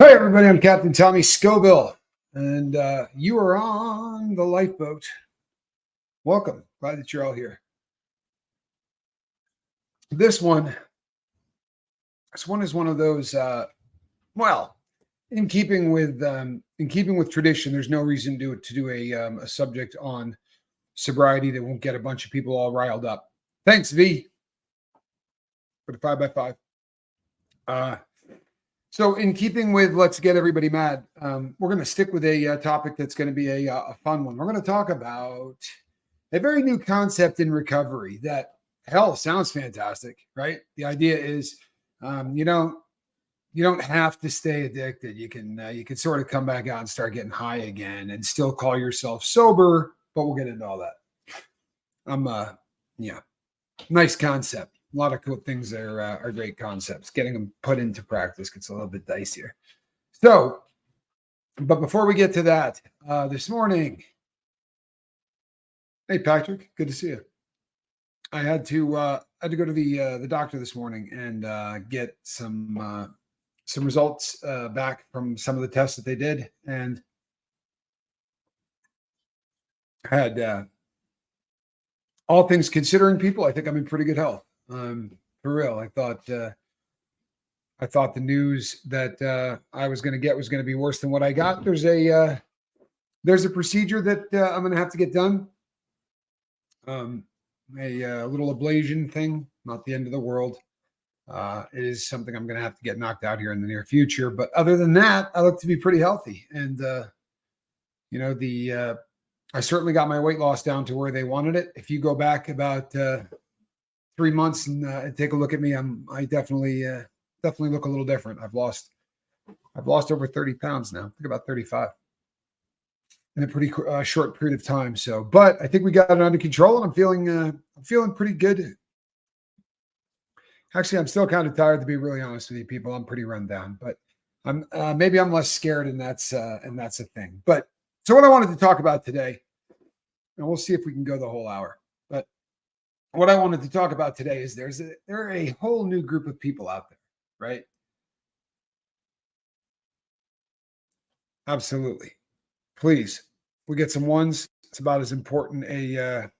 Hi, everybody. I'm Captain Tommy Scoville, and you are on the lifeboat. Welcome. Glad that you're all here. This one is one of those. Well, in keeping with tradition, there's no reason to do a subject on sobriety that won't get a bunch of people all riled up. Thanks, V, for the 5x5. So in keeping with let's get everybody mad, we're going to stick with a topic that's going to be a fun one. We're going to talk about a very new concept in recovery that, hell, sounds fantastic, right? The idea is you don't have to stay addicted. You can sort of come back out and start getting high again and still call yourself sober, but we'll get into all that. Nice concept. A lot of cool things are great concepts. Getting them put into practice gets a little bit dicier. So, but before we get to that, this morning, hey Patrick, good to see you. I had to go to the doctor this morning and get some results back from some of the tests that they did, and had all things considering, people, I think I'm in pretty good health. For real, I thought the news that I was going to get was going to be worse than what I got. There's a procedure that I'm going to have to get done. A little ablation thing, not the end of the world. It is something I'm going to have to get knocked out here in the near future. But other than that, I look to be pretty healthy. And, I certainly got my weight loss down to where they wanted it. If you go back about 3 months and take a look at me, I definitely look a little different. I've lost over 30 pounds now. I think about 35 in a pretty short period of time. So, but I think we got it under control, and I'm feeling pretty good. Actually, I'm still kind of tired, to be really honest with you, people. I'm pretty run down, but maybe I'm less scared, and that's a thing. But so what I wanted to talk about today, and we'll see if we can go the whole hour. But what I wanted to talk about today is there are a whole new group of people out there, right? Absolutely. Please, we get some ones. It's about as important a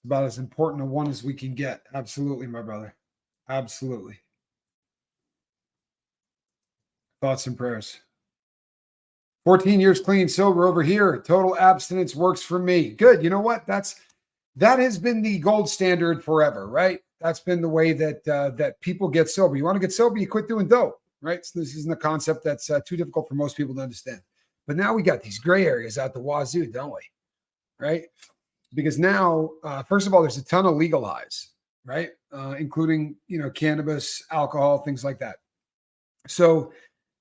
one as we can get. Absolutely, my brother. Absolutely. Thoughts and prayers. 14 years clean, sober over here. Total abstinence works for me. Good. You know what? That has been the gold standard forever, right? That's been the way that people get sober. You want to get sober, you quit doing dope, right? So this isn't a concept that's too difficult for most people to understand. But now we got these gray areas out the wazoo, don't we? Right? Because now, first of all, there's a ton of legal highs, right? Including, cannabis, alcohol, things like that. So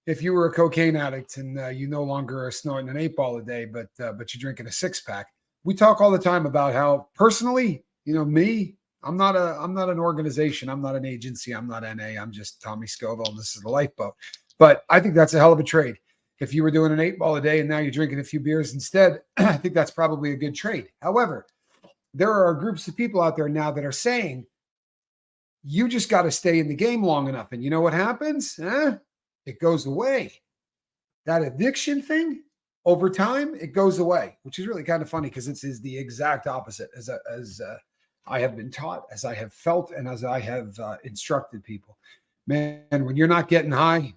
if you were a cocaine addict and you no longer are snorting an 8-ball a day, but you're drinking a 6-pack, we talk all the time about how personally, me, I'm not an organization. I'm not an agency. I'm not NA. I'm just Tommy Scoville, and this is the lifeboat. But I think that's a hell of a trade. If you were doing an 8-ball a day and now you're drinking a few beers instead, I think that's probably a good trade. However, there are groups of people out there now that are saying, you just got to stay in the game long enough. And you know what happens? It goes away. That addiction thing, over time, it goes away, which is really kind of funny because it is the exact opposite as I have been taught, as I have felt, and as I have instructed people. Man, when you're not getting high,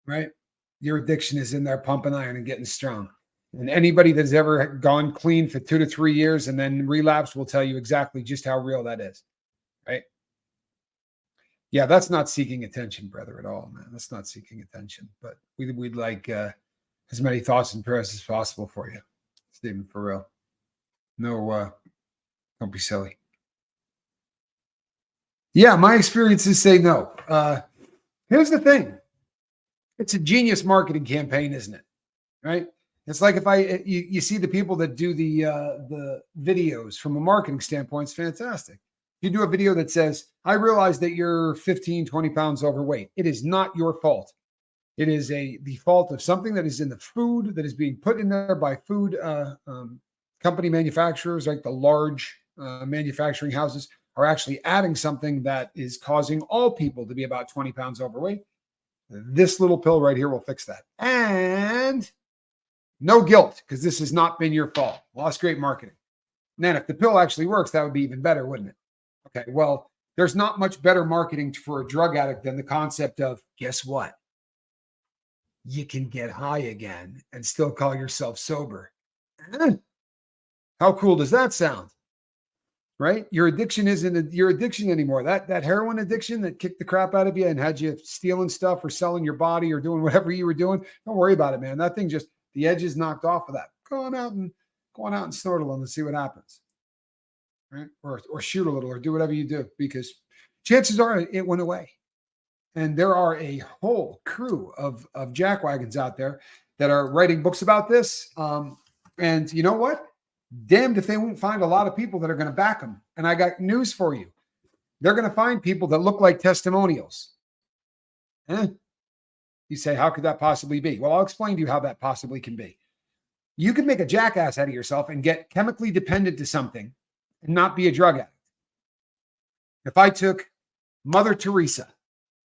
right, your addiction is in there pumping iron and getting strong. And anybody that's ever gone clean for 2 to 3 years and then relapsed will tell you exactly just how real that is, right? Yeah, that's not seeking attention, brother, at all, man. That's not seeking attention. But we'd like as many thoughts and prayers as possible for you, Stephen, for real. No, don't be silly. Yeah, my experiences say no. Here's the thing. It's a genius marketing campaign, isn't it? Right? It's like if you see the people that do the videos from a marketing standpoint, it's fantastic. You do a video that says, I realize that you're 15, 20 pounds overweight. It is not your fault. It is the fault of something that is in the food that is being put in there by food company manufacturers, like the large manufacturing houses are actually adding something that is causing all people to be about 20 pounds overweight. This little pill right here will fix that. And no guilt, because this has not been your fault. Well, that's great marketing. And then if the pill actually works, that would be even better, wouldn't it? Okay, well, there's not much better marketing for a drug addict than the concept of, guess what? You can get high again and still call yourself sober. How cool does that sound? Right? Your addiction isn't your addiction anymore. That heroin addiction that kicked the crap out of you and had you stealing stuff or selling your body or doing whatever you were doing. Don't worry about it, man. That thing just, the edge is knocked off of that. Go on out and snort a little and see what happens. Right? Or shoot a little or do whatever you do, because chances are it went away. And there are a whole crew of jackwagons out there that are writing books about this. And you know what? Damned if they won't find a lot of people that are going to back them. And I got news for you. They're going to find people that look like testimonials. You say, how could that possibly be? Well, I'll explain to you how that possibly can be. You can make a jackass out of yourself and get chemically dependent to something and not be a drug addict. If I took Mother Teresa,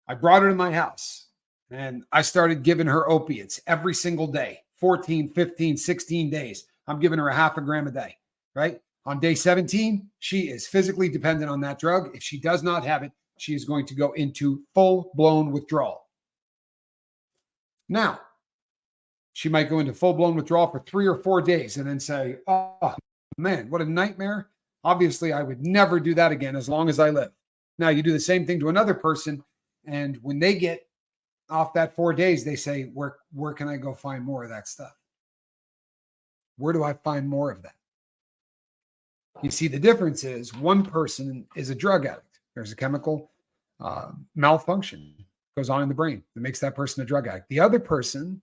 I brought her to my house and I started giving her opiates every single day, 14, 15, 16 days. I'm giving her a half a gram a day, right? On day 17, she is physically dependent on that drug. If she does not have it, she is going to go into full-blown withdrawal. Now, she might go into full-blown withdrawal for 3 or 4 days and then say, oh, man, what a nightmare. Obviously, I would never do that again as long as I live. Now, you do the same thing to another person, and when they get off that 4 days, they say, where can I go find more of that stuff? Where do I find more of that? You see, the difference is one person is a drug addict. There's a chemical malfunction goes on in the brain that makes that person a drug addict. The other person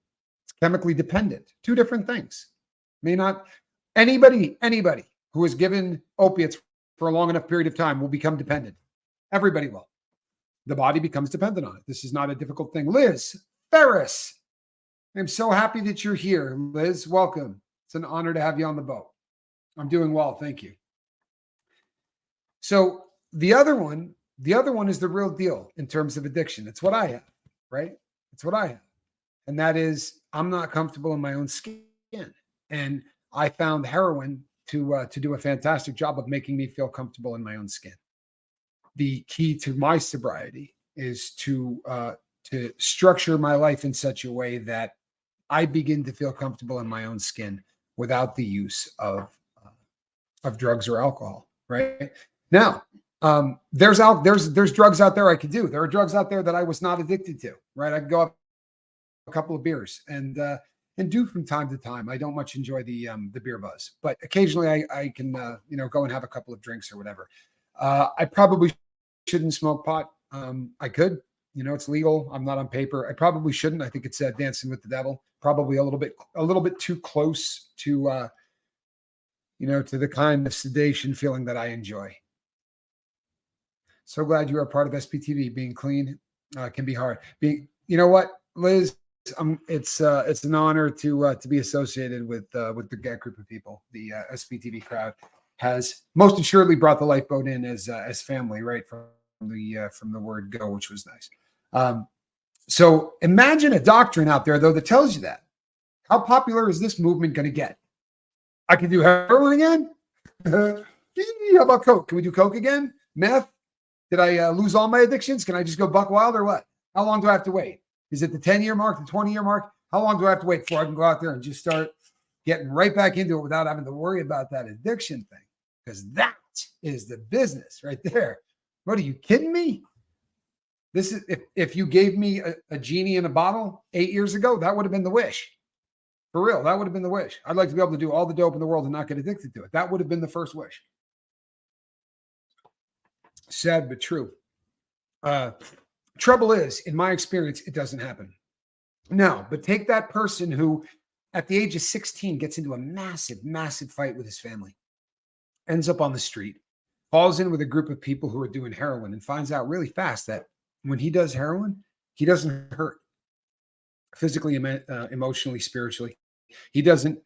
is chemically dependent. Two different things. May not, anybody who is given opiates for a long enough period of time will become dependent. Everybody will. The body becomes dependent on it. This is not a difficult thing. Liz Ferris, I'm so happy that you're here. Liz, welcome. It's an honor to have you on the boat. I'm doing well, thank you. So the other one is the real deal in terms of addiction. It's what I have, right? It's what I have. And that is, I'm not comfortable in my own skin. And I found heroin to do a fantastic job of making me feel comfortable in my own skin. The key to my sobriety is to structure my life in such a way that I begin to feel comfortable in my own skin without the use of drugs or alcohol. Right now, there's drugs out there I could do. There are drugs out there that I was not addicted to. Right, I could go up a couple of beers and do from time to time. I don't much enjoy the beer buzz, but occasionally I can go and have a couple of drinks or whatever. I probably shouldn't smoke pot. I could, it's legal. I'm not on paper. I probably shouldn't. I think it's dancing with the devil. Probably a little bit too close to to the kind of sedation feeling that I enjoy. So glad you are a part of SPTV. Being clean can be hard. You know what, Liz? It's an honor to be associated with the GET group of people. The SPTV crowd has most assuredly brought the lifeboat in as family, right from the word go, which was nice. So imagine a doctrine out there though that tells you that. How popular is this movement going to get? I can do heroin again. How about coke? Can we do coke again? Meth? Did I lose all my addictions? Can I just go buck wild or what? How long do I have to wait? Is it the 10-year mark, the 20-year mark? How long do I have to wait before I can go out there and just start getting right back into it without having to worry about that addiction thing? Because that is the business right there. What, are you kidding me? This is if you gave me a genie in a bottle 8 years ago, that would have been the wish. For real, that would have been the wish. I'd like to be able to do all the dope in the world and not get addicted to it. That would have been the first wish. Sad but true. Trouble is, in my experience, it doesn't happen. No, but take that person who, at the age of 16, gets into a massive, massive fight with his family, ends up on the street, falls in with a group of people who are doing heroin, and finds out really fast that when he does heroin, he doesn't hurt physically, emotionally, spiritually. He doesn't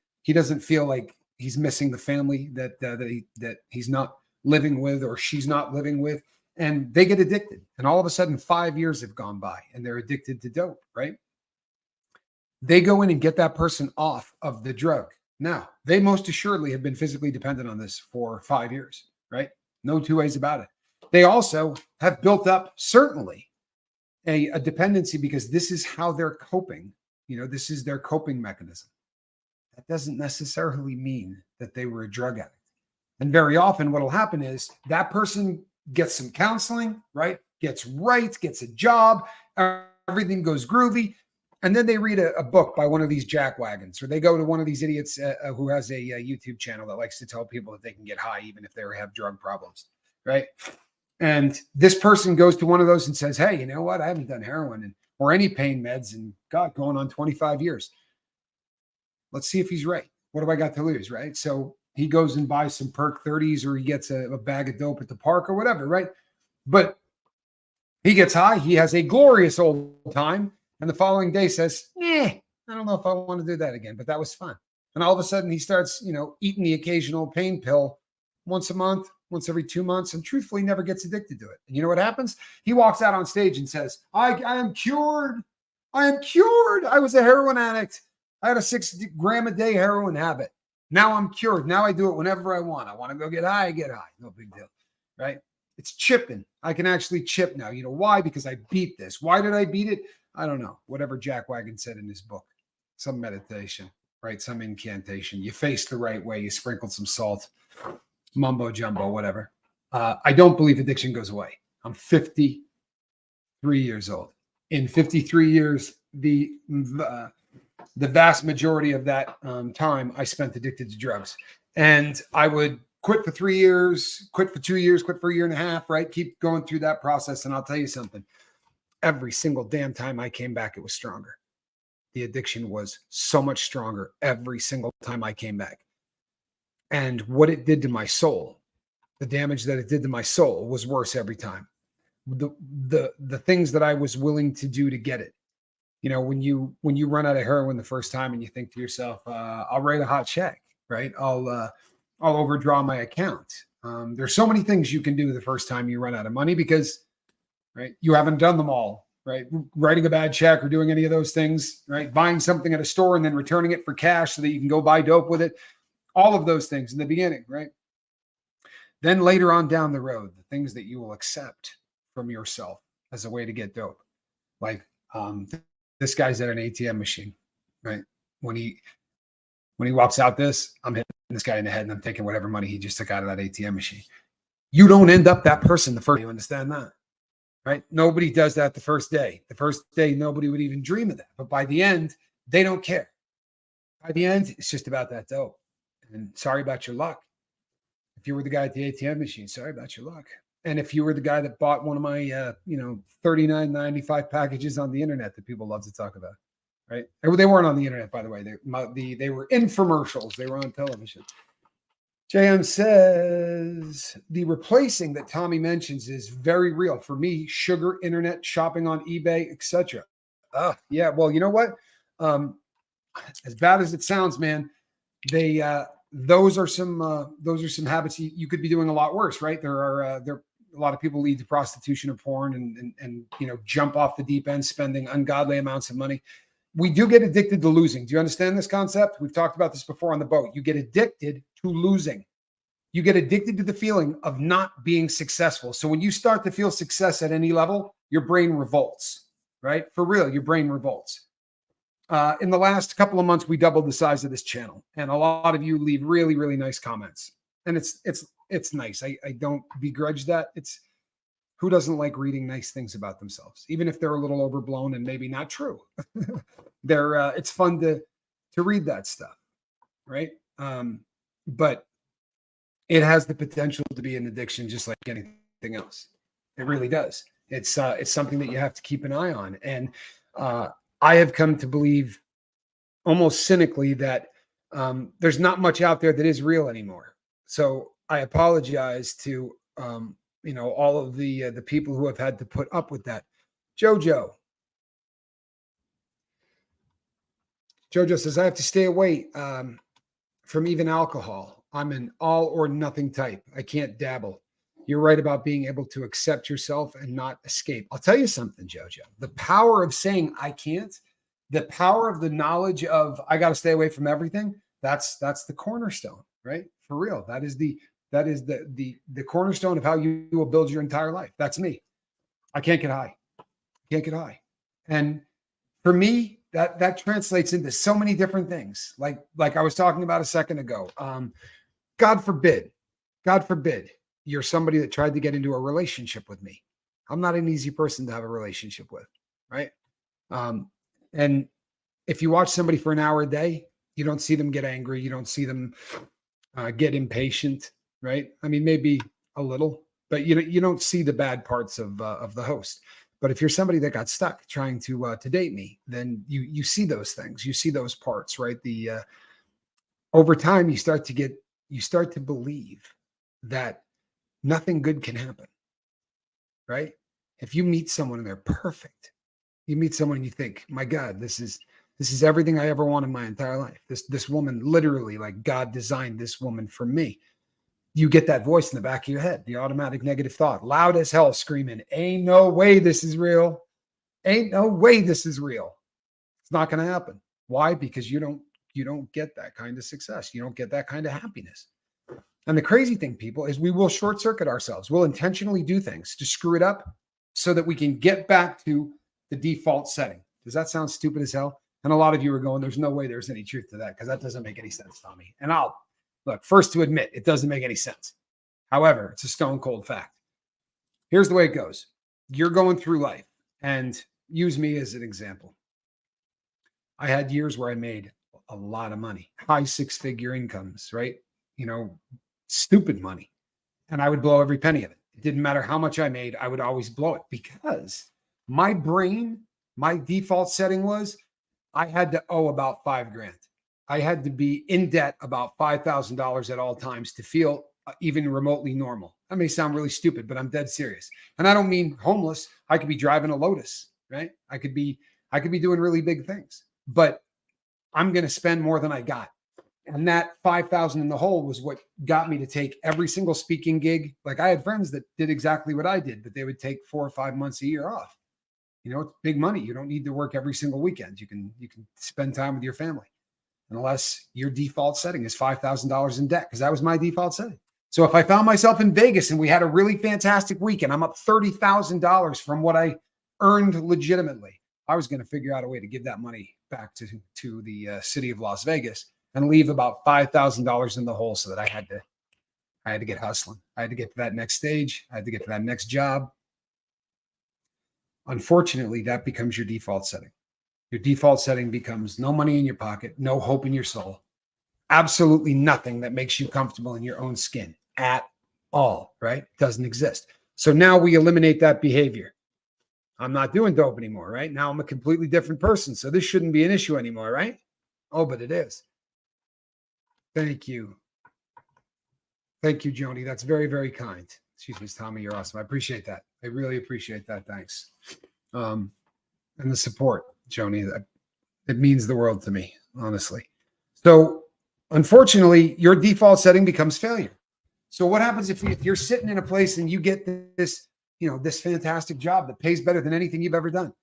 feel like he's missing the family that he's not living with or she's not living with. and they get addicted. And all of a sudden, 5 years have gone by and they're addicted to dope, right? They go in and get that person off of the drug. Now, they most assuredly have been physically dependent on this for 5 years, right? No two ways about it. They also have built up, certainly, a dependency because this is how they're coping. This is their coping mechanism. That doesn't necessarily mean that they were a drug addict. And very often what will happen is that person gets some counseling, right? Gets a job, everything goes groovy. And then they read a book by one of these jackwagons, or they go to one of these idiots who has a YouTube channel that likes to tell people that they can get high even if they have drug problems, right? And this person goes to one of those and says, hey, you know what? I haven't done heroin or any pain meds in, God, going on 25 years. Let's see if he's right. What do I got to lose, right? So he goes and buys some Perk 30s, or he gets a bag of dope at the park or whatever, right? But he gets high. He has a glorious old time. And the following day says, I don't know if I want to do that again, but that was fun. And all of a sudden he starts, eating the occasional pain pill once a month, once every 2 months, and truthfully never gets addicted to it. And you know what happens? He walks out on stage and says, I am cured. I am cured. I was a heroin addict. I had a 6 gram a day heroin habit. Now I'm cured. Now I do it whenever I want. I want to go get high, I get high. No big deal, right? It's chipping. I can actually chip now. You know why? Because I beat this. Why did I beat it? I don't know. Whatever Jack Wagon said in his book. Some meditation, right? Some incantation. You face the right way. You sprinkled some salt. Mumbo jumbo, whatever. I don't believe addiction goes away. I'm 53 years old. In 53 years, the vast majority of that time I spent addicted to drugs. And I would quit for 3 years, quit for 2 years, quit for a year and a half, right? Keep going through that process. And I'll tell you something. Every single damn time I came back, it was stronger. The addiction was so much stronger every single time I came back. And what it did to my soul, the damage that it did to my soul was worse every time. The things that I was willing to do to get it. When you run out of heroin the first time and you think to yourself, I'll write a hot check, right? I'll overdraw my account. There's so many things you can do the first time you run out of money because, right, you haven't done them all, right? Writing a bad check or doing any of those things, right? Buying something at a store and then returning it for cash so that you can go buy dope with it. All of those things in the beginning, right? Then later on down the road, the things that you will accept from yourself as a way to get dope. Like this guy's at an ATM machine, right? When he walks out this, I'm hitting this guy in the head and I'm taking whatever money he just took out of that ATM machine. You don't end up that person the first day. You understand that? Right? Nobody does that the first day. The first day, nobody would even dream of that. But by the end, they don't care. By the end, it's just about that dope. And sorry about your luck. If you were the guy at the ATM machine, sorry about your luck. And if you were the guy that bought one of my, $39.95 packages on the internet that people love to talk about, right? They weren't on the internet, by the way. They were infomercials. They were on television. JM says the replacing that Tommy mentions is very real for me. Sugar, internet, shopping on eBay, etc. Yeah. Well, you know what? As bad as it sounds, man, those are some habits you could be doing a lot worse, right? There are a lot of people lead to prostitution or porn and jump off the deep end, spending ungodly amounts of money. We do get addicted to losing. Do you understand this concept? We've talked about this before on the boat. You get addicted to losing. You get addicted to the feeling of not being successful. So when you start to feel success at any level, your brain revolts, right? For real, your brain revolts. In the last couple of months, we doubled the size of this channel, and a lot of you leave really, really nice comments, and it's nice. I don't begrudge that. It's who doesn't like reading nice things about themselves, even if they're a little overblown and maybe not true. It's fun to read that stuff, right? But it has the potential to be an addiction, just like anything else. It really does. It's something that you have to keep an eye on, and I have come to believe almost cynically that there's not much out there that is real anymore. So I apologize to all of the people who have had to put up with that. Jojo says I have to stay away from even alcohol. I'm an all or nothing type. I can't dabble. You're right about being able to accept yourself and not escape. I'll tell you something, Jojo. The power of saying I can't, the power of the knowledge of I got to stay away from everything. That's the cornerstone, right? For real. That is the cornerstone of how you will build your entire life. That's me. I can't get high. Can't get high. And for me, that translates into so many different things. Like I was talking about a second ago. God forbid you're somebody that tried to get into a relationship with me. I'm not an easy person to have a relationship with, right? And if you watch somebody for an hour a day, you don't see them get angry. You don't see them get impatient, right? I mean, maybe a little, but you don't see the bad parts of the host. But if you're somebody that got stuck trying to date me, then you see those things. You see those parts, right? Over time, you start to believe that nothing good can happen, right? If you meet someone and they're perfect, you meet someone and you think, my God, this is everything I ever wanted in my entire life. This woman, literally, like God designed this woman for me. You get that voice in the back of your head, the automatic negative thought, loud as hell, screaming, ain't no way this is real. Ain't no way this is real. It's not going to happen. Why? Because you don't get that kind of success. You don't get that kind of happiness. And the crazy thing, people, is we will short circuit ourselves. We'll intentionally do things to screw it up so that we can get back to the default setting. Does that sound stupid as hell? And a lot of you are going, there's no way there's any truth to that, because that doesn't make any sense, Tommy. And I'll look, first to admit, it doesn't make any sense. However, it's a stone cold fact. Here's the way it goes. You're going through life, and use me as an example. I had years where I made a lot of money, high six-figure incomes, right? Stupid money. And I would blow every penny of it. It didn't matter how much I made. I would always blow it, because my brain, my default setting was I had to owe about $5,000. I had to be in debt about $5,000 at all times to feel even remotely normal. That may sound really stupid, but I'm dead serious. And I don't mean homeless. I could be driving a Lotus, right? I could be doing really big things, but I'm going to spend more than I got. And that 5,000 in the hole was what got me to take every single speaking gig. Like, I had friends that did exactly what I did, but they would take 4 or 5 months a year off. It's big money. You don't need to work every single weekend. You can spend time with your family, unless your default setting is $5,000 in debt, because that was my default setting. So if I found myself in Vegas and we had a really fantastic weekend, I'm up $30,000 from what I earned legitimately, I was going to figure out a way to give that money back to the city of Las Vegas and leave about $5,000 in the hole, so that I had to get hustling. I had to get to that next stage. I had to get to that next job. Unfortunately, that becomes your default setting. Your default setting becomes no money in your pocket, no hope in your soul, absolutely nothing that makes you comfortable in your own skin at all, right? Doesn't exist. So now we eliminate that behavior. I'm not doing dope anymore, right? Now I'm a completely different person. So this shouldn't be an issue anymore, right? Oh, but it is. Thank you. Thank you, Joni. That's very, very kind. Excuse me, Tommy. You're awesome. I appreciate that. I really appreciate that. Thanks. And the support, Joni, it means the world to me, honestly. So unfortunately, your default setting becomes failure. So what happens if you're sitting in a place and you get this fantastic job that pays better than anything you've ever done?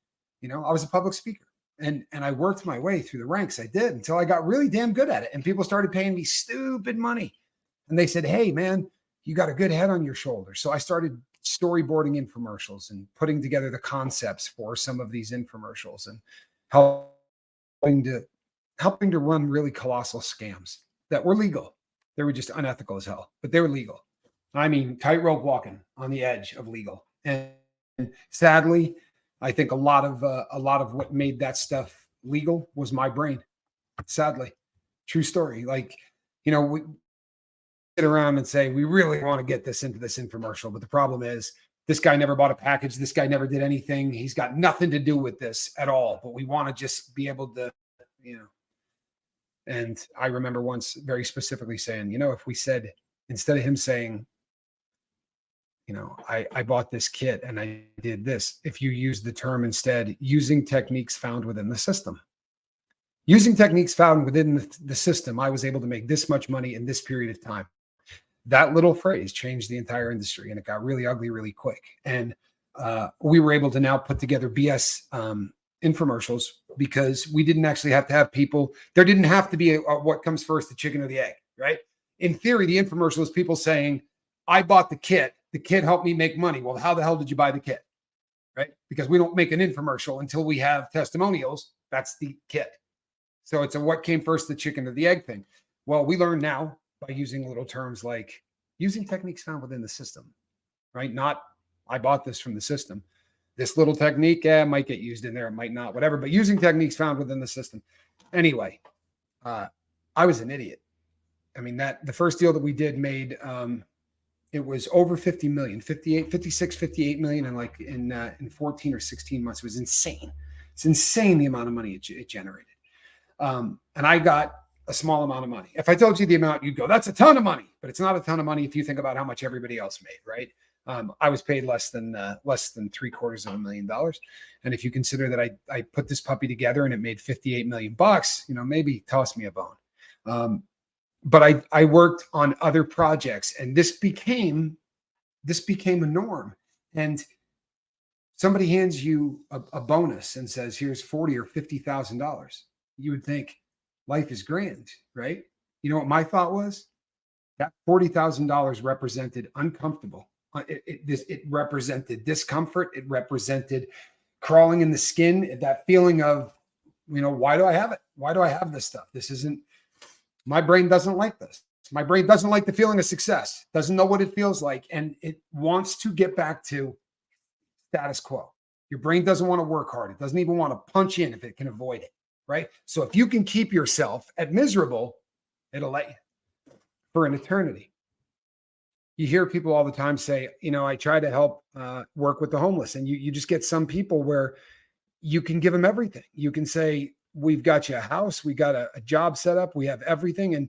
I was a public speaker, and I worked my way through the ranks. I did, until I got really damn good at it. And people started paying me stupid money. And they said, hey, man, you got a good head on your shoulders. So I started storyboarding infomercials and putting together the concepts for some of these infomercials, and helping to run really colossal scams that were legal. They were just unethical as hell, but they were legal. I mean, tightrope walking on the edge of legal. And sadly, I think a lot of what made that stuff legal was my brain. Sadly, true story. Like, we sit around and say, we really want to get this into this infomercial, but the problem is this guy never bought a package. This guy never did anything. He's got nothing to do with this at all, but we want to just be able to, And I remember once very specifically saying, if we said, instead of him saying, I bought this kit and I did this, if you use the term instead, using techniques found within the system. Using techniques found within the system, I was able to make this much money in this period of time. that little phrase changed the entire industry, and it got really ugly really quick. And we were able to now put together BS infomercials because we didn't actually have to have people. There didn't have to be a what comes first, the chicken or the egg, right? In theory, the infomercial is people saying, I bought the kit. The kit helped me make money. Well, how the hell did you buy the kit? Right? Because we don't make an infomercial until we have testimonials. That's the kit. So it's a what came first, the chicken or the egg thing. Well, we learn now by using little terms like using techniques found within the system, right? Not, I bought this from the system. This little technique might get used in there, it might not, whatever, but using techniques found within the system. Anyway, I was an idiot. I mean, that the first deal that we did made, it was over 50 million, 58, 56, 58 million in 14 or 16 months. It was insane. It's insane the amount of money it generated. And I got a small amount of money. If I told you the amount, you'd go, that's a ton of money, but it's not a ton of money if you think about how much everybody else made, right? I was paid less than $750,000. And if you consider that I put this puppy together and it made 58 million bucks, maybe toss me a bone. But I worked on other projects, and this became a norm. And somebody hands you a bonus and says, here's $40,000 or $50,000. You would think life is grand, right? You know what my thought was? That $40,000 represented uncomfortable. It represented discomfort. It represented crawling in the skin, that feeling of, why do I have it? Why do I have this stuff? My brain doesn't like this. My brain doesn't like the feeling of success, doesn't know what it feels like. And it wants to get back to status quo. Your brain doesn't want to work hard. It doesn't even want to punch in if it can avoid it, right? So if you can keep yourself at miserable, it'll let you for an eternity. You hear people all the time say, I try to help work with the homeless. And you just get some people where you can give them everything. You can say, we've got you a house, we got a job set up, we have everything. And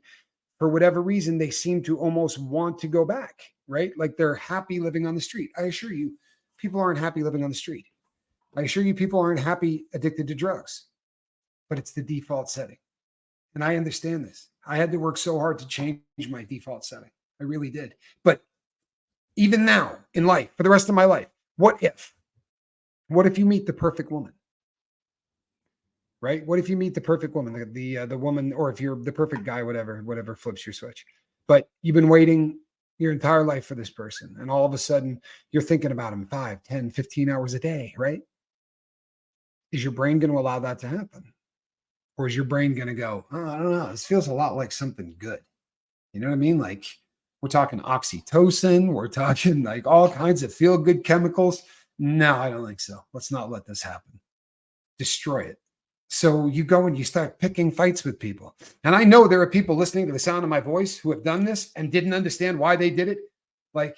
for whatever reason, they seem to almost want to go back, right? Like they're happy living on the street. I assure you, people aren't happy living on the street. I assure you, people aren't happy addicted to drugs, but it's the default setting. And I understand this. I had to work so hard to change my default setting. I really did. But even now in life, for the rest of my life, what if you meet the perfect woman? Right? What if you meet the perfect woman, the woman, or if you're the perfect guy, whatever flips your switch. But you've been waiting your entire life for this person. And all of a sudden you're thinking about him 5, 10, 15 hours a day, right? Is your brain going to allow that to happen? Or is your brain going to go, oh, I don't know, this feels a lot like something good. You know what I mean? Like we're talking oxytocin. We're talking like all kinds of feel good chemicals. No, I don't think so. Let's not let this happen. Destroy it. So you go and you start picking fights with people. And I know there are people listening to the sound of my voice who have done this and didn't understand why they did it. Like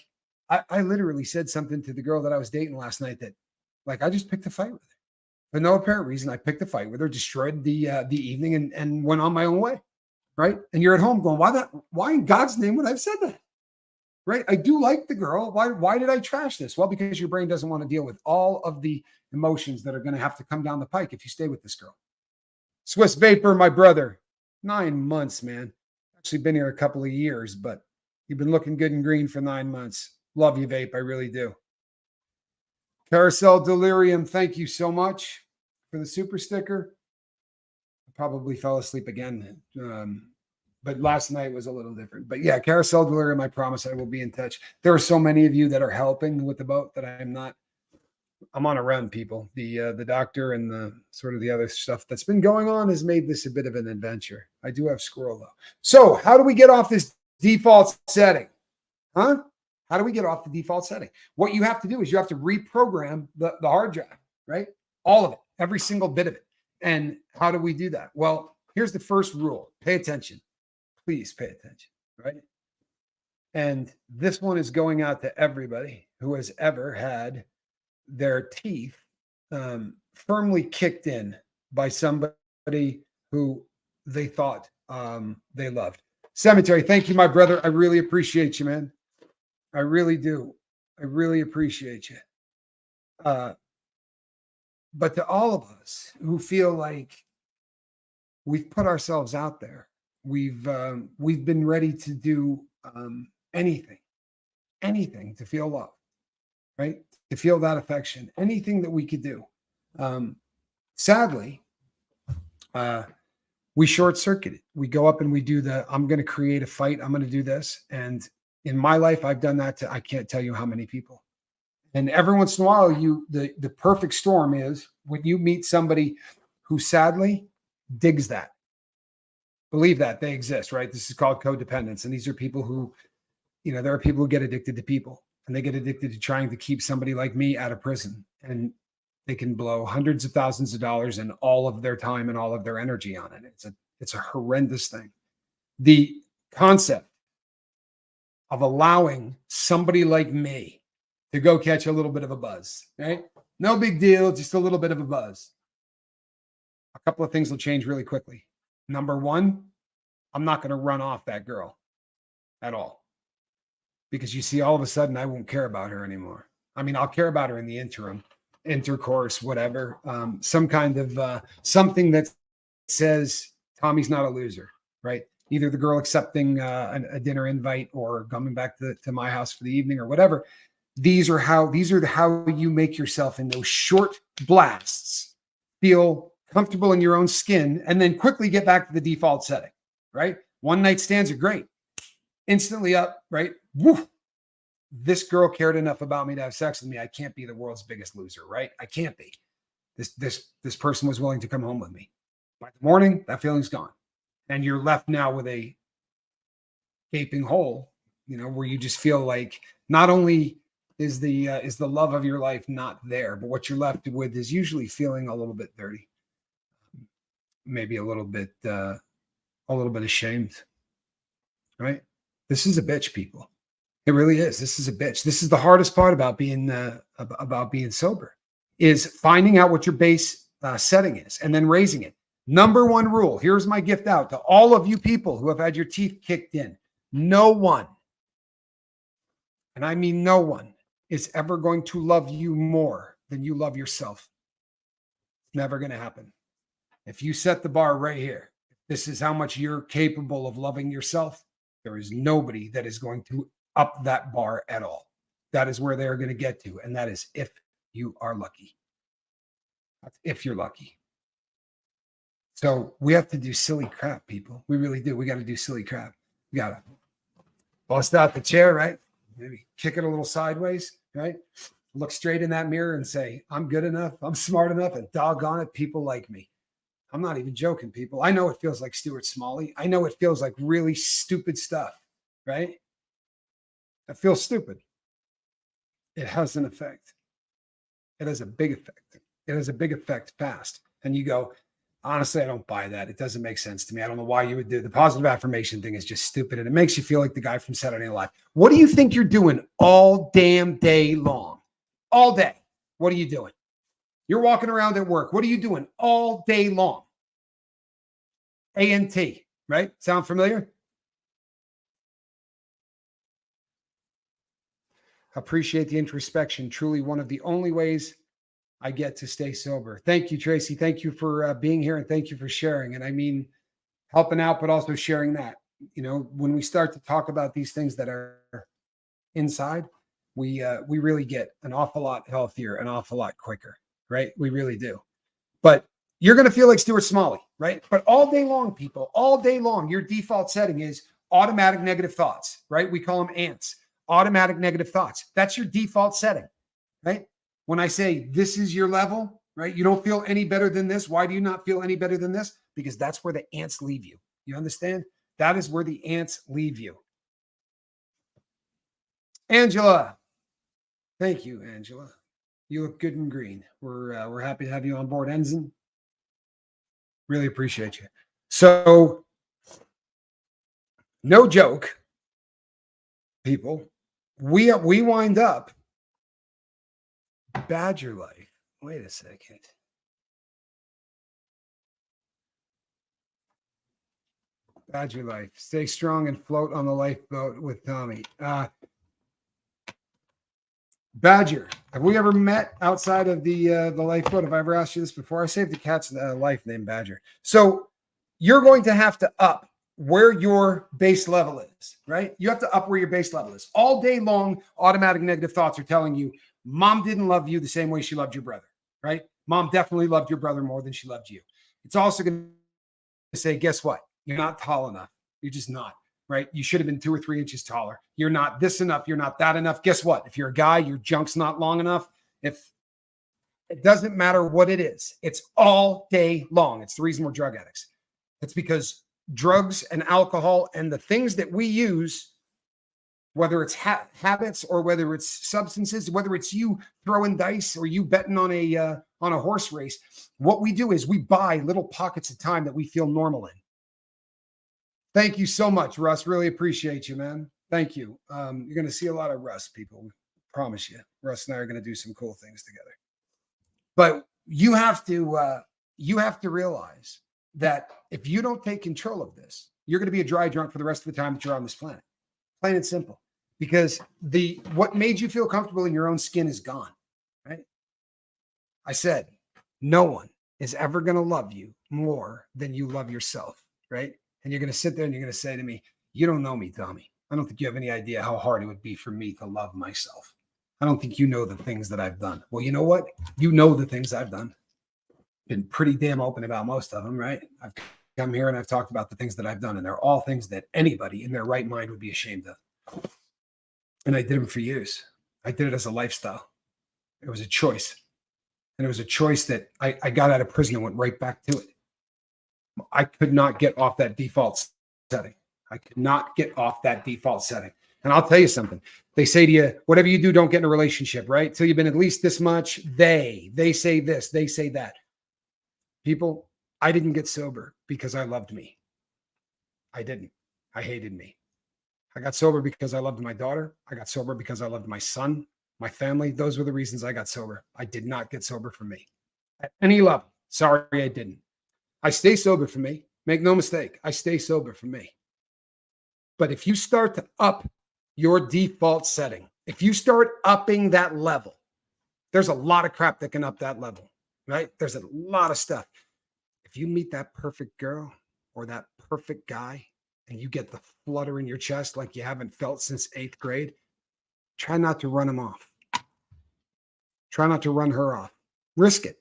I literally said something to the girl that I was dating last night that like, I just picked a fight with her for no apparent reason. I picked a fight with her, destroyed the evening and went on my own way. Right. And you're at home going, why in God's name would I have said that? Right. I do like the girl. Why did I trash this? Well, because your brain doesn't want to deal with all of the emotions that are going to have to come down the pike if you stay with this girl. Swiss Vapor, my brother, 9 months, man. Actually been here a couple of years, but you've been looking good and green for 9 months. Love you, Vape. I really do. Carousel Delirium, thank you so much for the super sticker. I probably fell asleep again. But last night was a little different. But yeah, Carousel Delirium, I promise I will be in touch. There are so many of you that are helping with the boat that I'm on a run, people. The doctor and the sort of the other stuff that's been going on has made this a bit of an adventure. I do have squirrel though. So how do we get off this default setting? Huh? How do we get off the default setting? What you have to do is you have to reprogram the hard drive, right? All of it, every single bit of it. And how do we do that? Well, here's the first rule. Pay attention. Please pay attention, right? And this one is going out to everybody who has ever had their teeth firmly kicked in by somebody who they thought they loved. Cemetery, thank you, my brother. I really appreciate you, man. I really do. I really appreciate you. But to all of us who feel like we've put ourselves out there, we've been ready to do anything to feel love, right? To feel that affection, anything that we could do. Sadly, we short circuit it. We go up and we do I'm going to create a fight. I'm going to do this. And in my life, I've done that to, I can't tell you how many people. And every once in a while, the perfect storm is when you meet somebody who sadly digs that. Believe that they exist, right? This is called codependence. And these are people who, there are people who get addicted to people, and they get addicted to trying to keep somebody like me out of prison. And they can blow hundreds of thousands of dollars and all of their time and all of their energy on it. It's a horrendous thing. The concept of allowing somebody like me to go catch a little bit of a buzz, right? No big deal, just a little bit of a buzz. A couple of things will change really quickly. Number one, I'm not going to run off that girl at all, because you see, all of a sudden I won't care about her anymore. I mean, I'll care about her in the interim, intercourse, whatever, some kind of something that says Tommy's not a loser, right? Either the girl accepting a dinner invite or coming back to my house for the evening or whatever. These are how you make yourself in those short blasts feel comfortable in your own skin, and then quickly get back to the default setting, right? One night stands are great. Instantly up, right? Woo. This girl cared enough about me to have sex with me. I can't be the world's biggest loser, right? I can't be. This person was willing to come home with me. By the morning, that feeling's gone. And you're left now with a gaping hole, where you just feel like not only is the love of your life not there, but what you're left with is usually feeling a little bit dirty, maybe a little bit ashamed, right? This is a bitch, people. It really is. This is a bitch. This is the hardest part about being sober, is finding out what your base setting is and then raising it. Number one rule. Here's my gift out to all of you people who have had your teeth kicked in. No one, and I mean no one, is ever going to love you more than you love yourself. Never going to happen. If you set the bar right here, this is how much you're capable of loving yourself, there is nobody that is going to up that bar at all. That is where they're going to get to. And that is if you are lucky. That's if you're lucky. So we have to do silly crap, people. We really do. We got to do silly crap. We got to bust out the chair, right? Maybe kick it a little sideways, right? Look straight in that mirror and say, I'm good enough. I'm smart enough. And doggone it, people like me. I'm not even joking, people. I know it feels like Stuart Smalley. I know it feels like really stupid stuff, right? It feels stupid. It has an effect. It has a big effect. It has a big effect fast. And you go, honestly, I don't buy that. It doesn't make sense to me. I don't know why you would do the positive affirmation thing. Is just stupid. And it makes you feel like the guy from Saturday Night Live. What do you think you're doing all damn day long? All day. What are you doing? You're walking around at work. What are you doing all day long? A&T, right? Sound familiar? Appreciate the introspection. Truly one of the only ways I get to stay sober. Thank you, Tracy. Thank you for being here, and thank you for sharing. And I mean, helping out, but also sharing that. When we start to talk about these things that are inside, we really get an awful lot healthier, an awful lot quicker, right? We really do. But you're going to feel like Stuart Smalley, right? But all day long, people, all day long, your default setting is automatic negative thoughts, right? We call them ants. Automatic negative thoughts. That's your default setting, right? When I say this is your level, right? You don't feel any better than this. Why do you not feel any better than this? Because that's where the ants leave you. You understand? That is where the ants leave you. Angela. Thank you, Angela. You look good and green. We're happy to have you on board, Ensign. Really appreciate you. So, no joke, people. We wind up Badger life. Wait a second. Badger life. Stay strong and float on the lifeboat with Tommy. Badger. Have we ever met outside of the lifeboat? Have I ever asked you this before? I saved the cat's life named Badger. So you're going to have to up where your base level is, right? You have to up where your base level is. All day long, automatic negative thoughts are telling you, mom didn't love you the same way she loved your brother, right? Mom definitely loved your brother more than she loved you. It's also going to say, guess what? You're not tall enough. You're just not, right? You should have been 2 or 3 inches taller. You're not this enough. You're not that enough. Guess what? If you're a guy, your junk's not long enough. If it doesn't matter what it is, it's all day long. It's the reason we're drug addicts. It's because drugs and alcohol and the things that we use, whether it's habits or whether it's substances, whether it's you throwing dice or you betting on a horse race, what we do is we buy little pockets of time that we feel normal in. Thank you so much, Russ. Really appreciate you, man. Thank you. You're going to see a lot of Russ, people. Promise you. Russ and I are going to do some cool things together. But you have to realize that if you don't take control of this, you're going to be a dry drunk for the rest of the time that you're on this planet. Plain and simple. Because what made you feel comfortable in your own skin is gone, right? I said, no one is ever going to love you more than you love yourself, right? And you're going to sit there and you're going to say to me, you don't know me, Tommy. I don't think you have any idea how hard it would be for me to love myself. I don't think you know the things that I've done. Well, you know what? You know the things I've done. Been pretty damn open about most of them, right? I've come here and I've talked about the things that I've done, and they're all things that anybody in their right mind would be ashamed of. And I did them for years. I did it as a lifestyle. It was a choice. And it was a choice that I got out of prison and went right back to it. I could not get off that default setting. I could not get off that default setting. And I'll tell you something. They say to you, whatever you do, don't get in a relationship, right? Till you've been at least this much. They say this, they say that. People, I didn't get sober because I loved me. I didn't. I hated me. I got sober because I loved my daughter. I got sober because I loved my son, my family. Those were the reasons I got sober. I did not get sober for me at any level. Sorry, I didn't. I stay sober for me. Make no mistake. I stay sober for me. But if you start to up your default setting, if you start upping that level, there's a lot of crap that can up that level, right? There's a lot of stuff. If you meet that perfect girl or that perfect guy and you get the flutter in your chest like you haven't felt since 8th grade, try not to run him off. Try not to run her off. Risk it.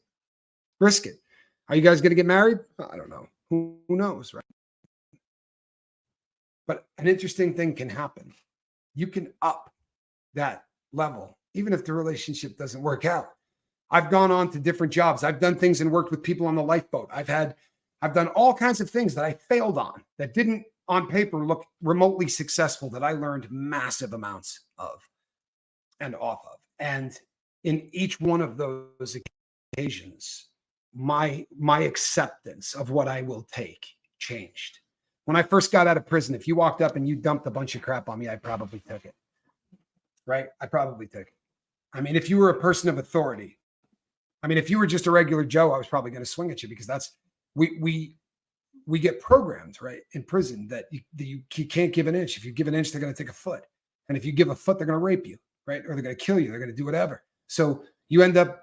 Risk it. Are you guys going to get married? I don't know. Who knows, right? But an interesting thing can happen. You can up that level, even if the relationship doesn't work out. I've gone on to different jobs. I've done things and worked with people on the lifeboat. I've done all kinds of things that I failed on that didn't on paper look remotely successful, that I learned massive amounts of and off of. And in each one of those occasions, my acceptance of what I will take changed. When I first got out of prison, if you walked up and you dumped a bunch of crap on me, I probably took it. Right? I probably took it. I mean, if you were a person of authority, I mean, if you were just a regular Joe, I was probably going to swing at you, because that's we get programmed, right, in prison that you can't give an inch. If you give an inch, they're going to take a foot, and if you give a foot, they're going to rape you, right, or they're going to kill you. They're going to do whatever. So you end up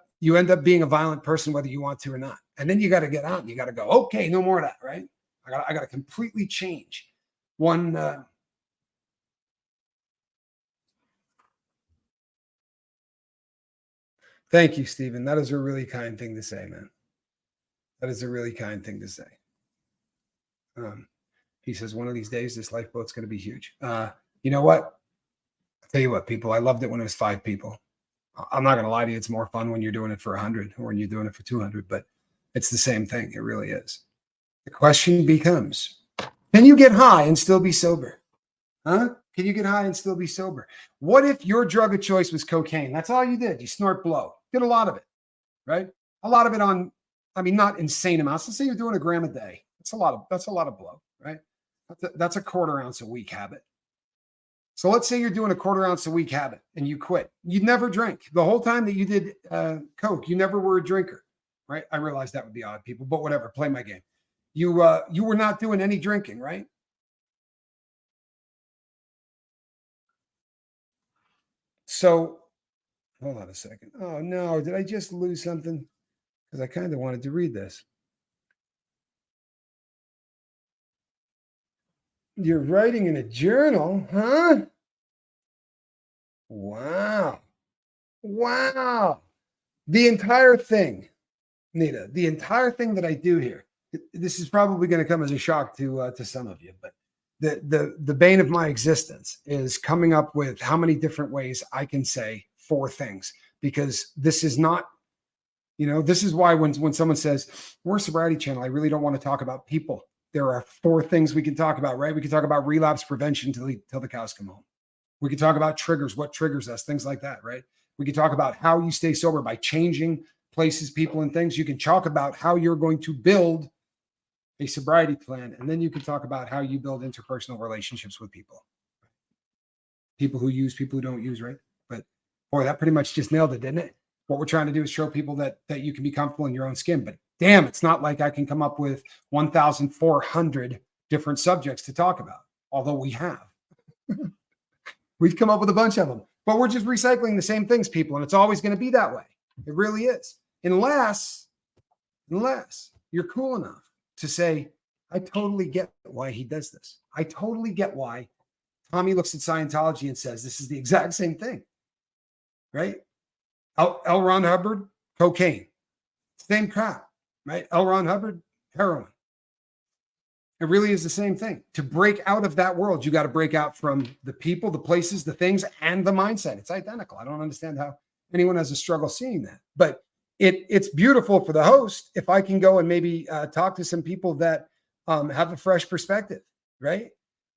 being a violent person whether you want to or not. And then you got to get out and you got to go, okay, no more of that, right? I got to completely change. Thank you, Stephen. That is a really kind thing to say, man. That is a really kind thing to say. He says, one of these days, this lifeboat's going to be huge. You know what? I'll tell you what, people, I loved it when it was 5 people. I'm not going to lie to you. It's more fun when you're doing it for 100 or when you're doing it for 200, but it's the same thing. It really is. The question becomes, can you get high and still be sober? Huh? Can you get high and still be sober? What if your drug of choice was cocaine? That's all you did. You snort blow. Did a lot of it, right? A lot of it on, I mean, not insane amounts. Let's say you're doing a gram a day. That's a lot of blow, right? That's a quarter ounce a week habit. So let's say you're doing a quarter ounce a week habit and you quit. You never drank. The whole time that you did Coke, you never were a drinker, right? I realize that would be odd, people, but whatever, play my game. You were not doing any drinking, right? So hold on a second. Oh no, did I just lose something? Because I kind of wanted to read this. You're writing in a journal, huh? Wow. Wow. The entire thing, Nita, the entire thing that I do here, this is probably going to come as a shock to some of you, but the bane of my existence is coming up with how many different ways I can say 4 things, because this is not, this is why when someone says we're a sobriety channel, I really don't want to talk about people. There are 4 things we can talk about, right? We can talk about relapse prevention till the cows come home. We can talk about triggers, what triggers us, things like that, right? We can talk about how you stay sober by changing places, people, and things. You can talk about how you're going to build a sobriety plan. And then you can talk about how you build interpersonal relationships with people. People who use, people who don't use, right? But boy, that pretty much just nailed it, didn't it? What we're trying to do is show people that you can be comfortable in your own skin. But damn, it's not like I can come up with 1,400 different subjects to talk about, although we have. We've come up with a bunch of them, but we're just recycling the same things, people. And it's always going to be that way. It really is. Unless you're cool enough to say, I totally get why he does this. I totally get why Tommy looks at Scientology and says, this is the exact same thing, right? L. Ron Hubbard, cocaine, same crap, right? L. Ron Hubbard, heroin. It really is the same thing. To break out of that world, you got to break out from the people, the places, the things, and the mindset. It's identical. I don't understand how anyone has a struggle seeing that. But it's beautiful for the host if I can go and maybe talk to some people that have a fresh perspective, right?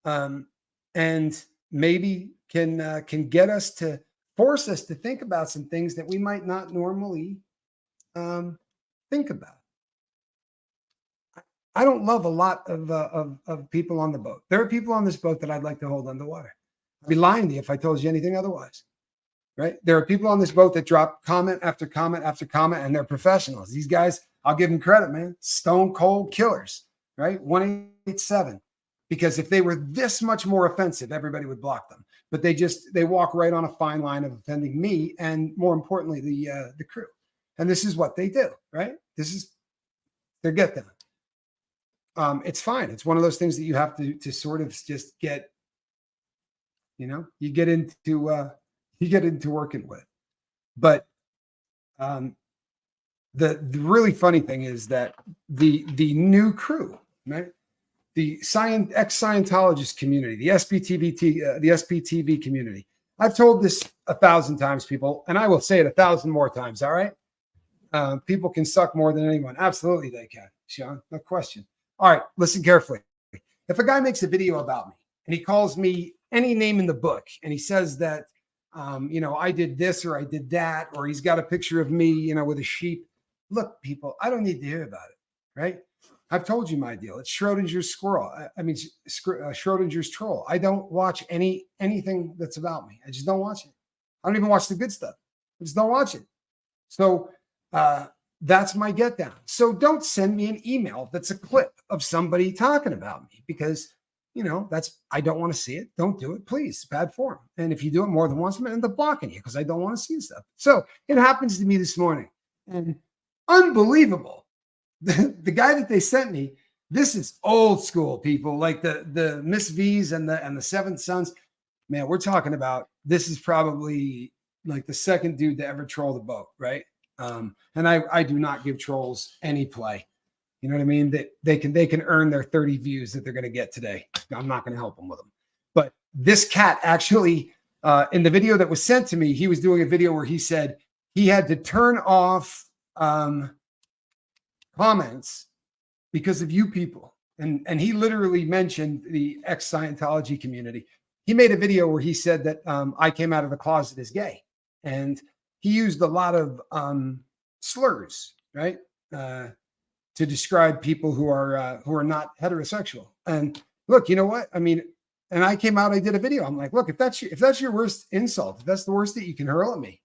And maybe can get us to force us to think about some things that we might not normally think about. I don't love a lot of people on the boat. There are people on this boat that I'd like to hold underwater. I'd be lying to you if I told you anything otherwise, right? There are people on this boat that drop comment after comment after comment, and they're professionals. These guys, I'll give them credit, man. Stone cold killers, right? 187. Because if they were this much more offensive, everybody would block them. But they walk right on a fine line of offending me and, more importantly, the crew. And this is what they do, right? This is their get down. It's fine. It's one of those things that you have to sort of just get, you get into working with. But the really funny thing is that the new crew, right? The ex-Scientologist community, the SPTV community. I've told this 1,000 times, people, and I will say it 1,000 more times. All right. People can suck more than anyone. Absolutely, they can, Sean. No question. All right, listen carefully. If a guy makes a video about me and he calls me any name in the book and he says that, I did this or I did that, or he's got a picture of me, with a sheep. Look, people, I don't need to hear about it, right? I've told you my deal. It's Schrodinger's squirrel. Schrodinger's troll. I don't watch anything that's about me. I just don't watch it. I don't even watch the good stuff. I just don't watch it. So, that's my get down. So don't send me an email that's a clip of somebody talking about me, because, I don't want to see it. Don't do it, please. It's bad form. And if you do it more than once, I'm going to end up blocking you because I don't want to see stuff. So it happens to me this morning. And unbelievable. The guy that they sent me, this is old school, people, like the Miss V's and the Seventh Sons. Man, we're talking about, this is probably like the second dude to ever troll the boat, right? And I do not give trolls any play. You know what I mean? That they can earn their 30 views that they're going to get today. I'm not going to help them with them. But this cat actually, in the video that was sent to me, he was doing a video where he said he had to turn off comments because of you people. And he literally mentioned the ex-Scientology community. He made a video where he said that I came out of the closet as gay. And he used a lot of slurs, right, to describe people who are not heterosexual. And look, you know what? I mean, and I came out, I did a video. I'm like, look, if that's your worst insult, if that's the worst that you can hurl at me,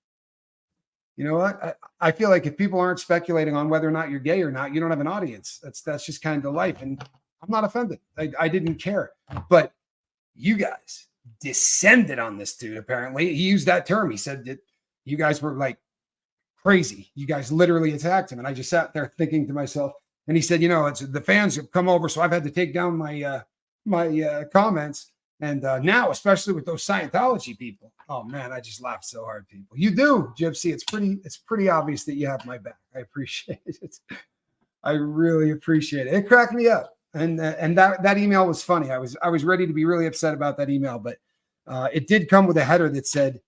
you know what? I feel like if people aren't speculating on whether or not you're gay or not, you don't have an audience. That's just kind of life. And I'm not offended. I didn't care. But you guys descended on this dude, apparently. He used that term. He said that you guys were like crazy. You guys literally attacked him. And I just sat there thinking to myself, and he said, it's the fans have come over, so I've had to take down my my comments. And now, especially with those Scientology people, oh man, I just laugh so hard. People, you do, Gypsy. It's pretty obvious that you have my back. I appreciate it. I really appreciate it. It cracked me up, and that email was funny. I was ready to be really upset about that email, but it did come with a header that said,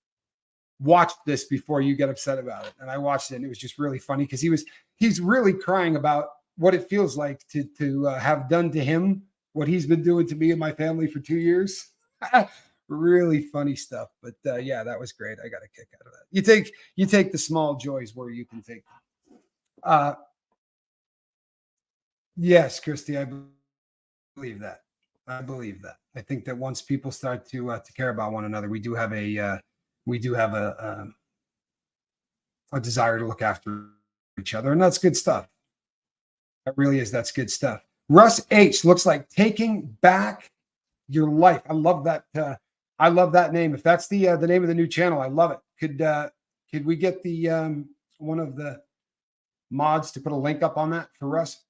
"Watch this before you get upset about it." And I watched it, and it was just really funny because he's really crying about what it feels like to have done to him what he's been doing to me and my family for 2 years. Really funny stuff. But yeah, that was great. I got a kick out of that. You take the small joys where you can take them. Yes, Christy, I believe that. I believe that. I think that once people start to care about one another, we do have a desire to look after each other, and that's good stuff. That really is. That's good stuff. Russ H looks like taking back your life. I love that. I love that name. If that's the name of the new channel, I love it. Could we get the one of the mods to put a link up on that for Russ,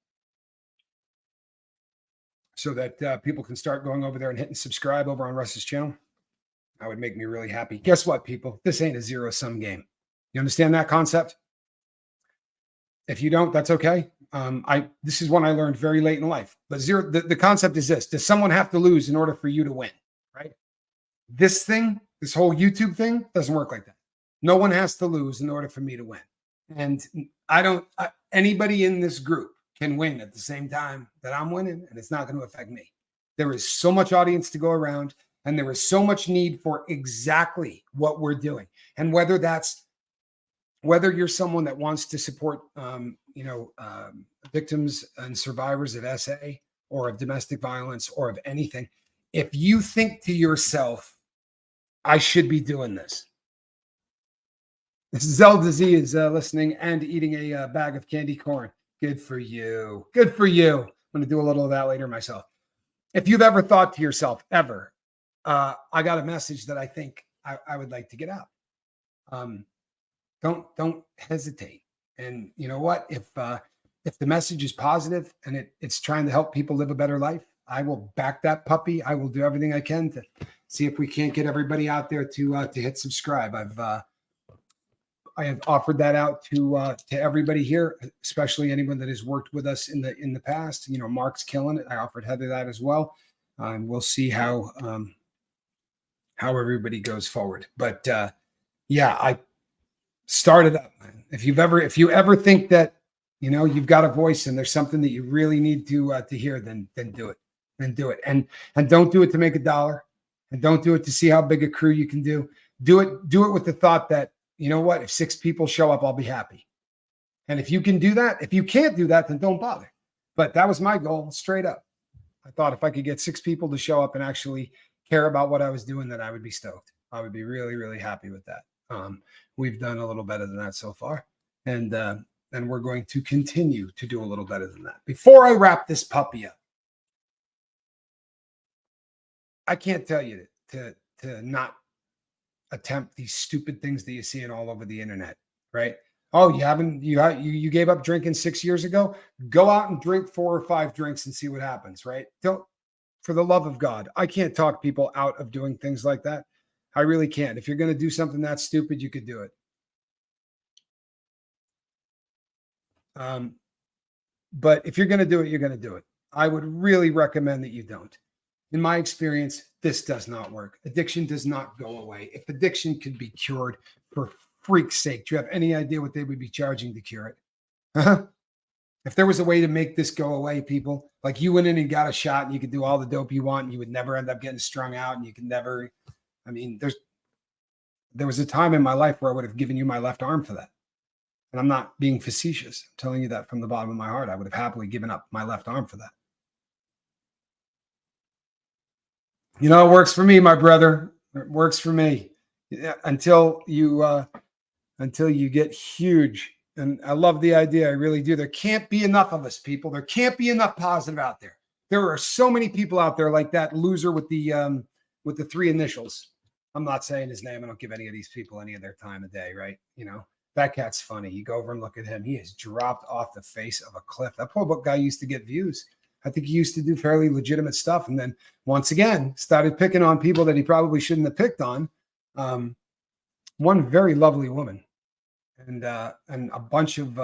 so that people can start going over there and hitting subscribe over on Russ's channel? That would make me really happy. Guess what, people? This ain't a zero-sum game. You understand that concept? If you don't, that's okay. This is one I learned very late in life. But the concept is this: does someone have to lose in order for you to win? Right? This whole YouTube thing doesn't work like that. No one has to lose in order for me to win. And anybody in this group can win at the same time that I'm winning, and it's not going to affect me. There is so much audience to go around, and there is so much need for exactly what we're doing. And whether you're someone that wants to support, victims and survivors of SA or of domestic violence or of anything, if you think to yourself, I should be doing this. Zelda Z is listening and eating a bag of candy corn. Good for you. Good for you. I'm going to do a little of that later myself. If you've ever thought to yourself, ever, I got a message that I think I would like to get out. Don't hesitate. And you know what? If the message is positive and it's trying to help people live a better life, I will back that puppy. I will do everything I can to see if we can't get everybody out there to hit subscribe. I have offered that out to everybody here, especially anyone that has worked with us in the past. You know, Mark's killing it. I offered Heather that as well. And we'll see how everybody goes forward. But yeah, I started up, man. If you ever think that, you know, you've got a voice and there's something that you really need to hear, then do it. And do it. And don't do it to make $1. And don't do it to see how big a crew you can do. Do it with the thought that, you know what, if 6 people show up, I'll be happy. And if you can do that, if you can't do that, then don't bother. But that was my goal, straight up. I thought if I could get 6 people to show up and actually care about what I was doing, then I would be stoked. I would be really, really happy with that. We've done a little better than that so far. And we're going to continue to do a little better than that. Before I wrap this puppy up, I can't tell you to not attempt these stupid things that you're seeing all over the internet, right? Oh, you gave up drinking 6 years ago? Go out and drink 4 or 5 drinks and see what happens, right? For the love of God, I can't talk people out of doing things like that. I really can't. If you're going to do something that stupid, you could do it. But if you're going to do it, you're going to do it. I would really recommend that you don't. In my experience, this does not work. Addiction does not go away. If addiction could be cured, for freak's sake, do you have any idea what they would be charging to cure it? Uh-huh. If there was a way to make this go away, people, like you went in and got a shot and you could do all the dope you want and you would never end up getting strung out and you could never, I mean, there was a time in my life where I would have given you my left arm for that. And I'm not being facetious. I'm telling you that from the bottom of my heart. I would have happily given up my left arm for that. You know, it works for me, my brother. It works for me until you get huge. And I love the idea. I really do. There can't be enough of us, people. There can't be enough positive out there. There are so many people out there like that loser with the 3 initials. I'm not saying his name. I don't give any of these people any of their time of day, right? You know, that cat's funny. You go over and look at him. He has dropped off the face of a cliff. That poor guy used to get views. I think he used to do fairly legitimate stuff. And then once again, started picking on people that he probably shouldn't have picked on. One very lovely woman and a bunch of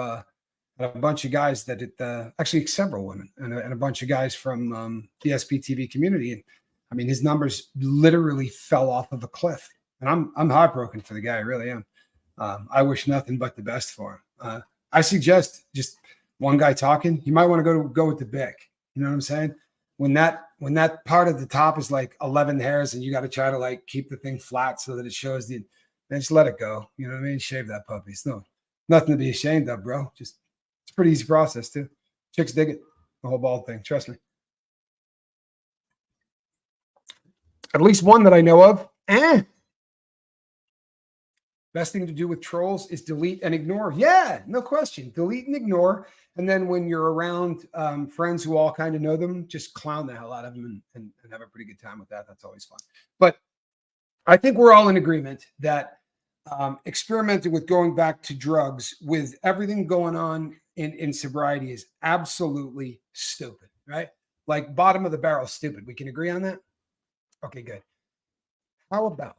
guys that actually several women and a bunch of guys from the SPTV community. And I mean, his numbers literally fell off of a cliff. And I'm heartbroken for the guy. I really am. I wish nothing but the best for him. I suggest just one guy talking. You might want to go with the Bic. You know what I'm saying? When that part of the top is like 11 hairs and you got to try to like keep the thing flat so that it shows then just let it go. You know what I mean? Shave that puppy. It's nothing to be ashamed of, bro. It's a pretty easy process too. Chicks dig it. The whole bald thing. Trust me. At least one that I know of. Best thing to do with trolls is delete and ignore. Yeah, no question. Delete and ignore. And then when you're around friends who all kind of know them, just clown the hell out of them and have a pretty good time with that. That's always fun. But I think we're all in agreement that experimenting with going back to drugs with everything going on in sobriety is absolutely stupid, right? Like bottom of the barrel stupid. We can agree on that? Okay, good. How about